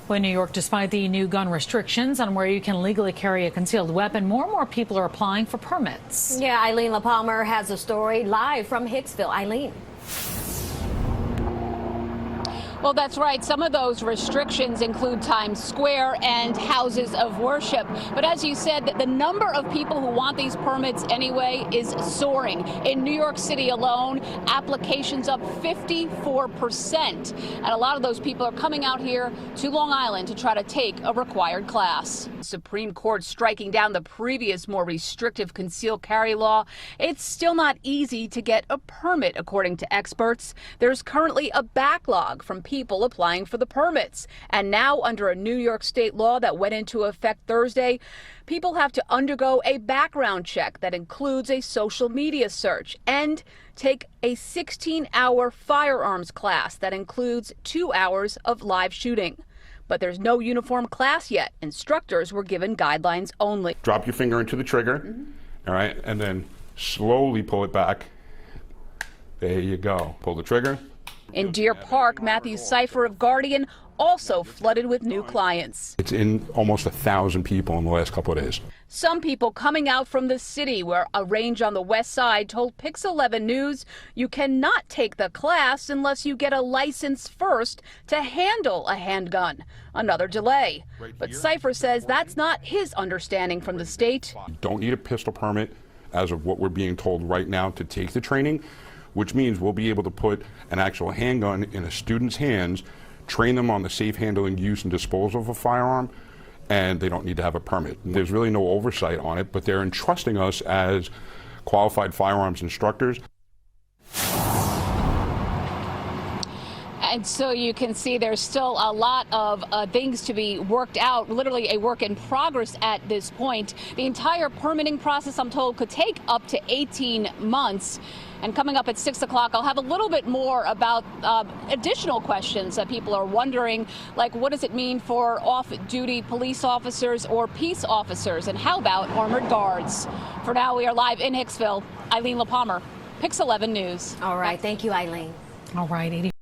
Well, in New York, despite the new gun restrictions on where you can legally carry a concealed weapon, more and more people are applying for permits. Yeah, Eileen LaPalmer has a story live from Hicksville. Eileen. Well, that's right. Some of those restrictions include Times Square and houses of worship. But as you said, the number of people who want these permits anyway is soaring. In New York City alone, applications up 54%. And a lot of those people are coming out here to Long Island to try to take a required class. Supreme Court striking down the previous more restrictive concealed carry law. It's still not easy to get a permit, according to experts. There's currently a backlog from people applying for the permits. And now, under a New York state law that went into effect Thursday, people have to undergo a background check that includes a social media search and take a 16-hour firearms class that includes 2 hours of live shooting. But there's no uniform class yet. Instructors were given guidelines only. Drop your finger into the trigger, all right, and then slowly pull it back. There you go. Pull the trigger. In Deer Park, Matt Seifer of Guardian also flooded with new clients. It's in almost 1,000 people in the last couple of days. Some people coming out from the city, where a range on the west side told PIX 11 News you cannot take the class unless you get a license first to handle a handgun. Another delay. But Seifer says that's not his understanding from the state. You don't need a pistol permit, as of what we're being told right now, to take the training, which means we'll be able to put an actual handgun in a student's hands, train them on the safe handling, use, and disposal of a firearm, and they don't need to have a permit. There's really no oversight on it, but they're entrusting us as qualified firearms instructors. And so you can see there's still a lot of things to be worked out, literally a work in progress at this point. The entire permitting process, I'm told, could take up to 18 months. And coming up at 6 o'clock, I'll have a little bit more about additional questions that people are wondering, like what does it mean for off-duty police officers or peace officers, and how about armored guards? For now, we are live in Hicksville. Eileen LaPalmer, PIX 11 News. All right. Thank you, Eileen. All right, 80.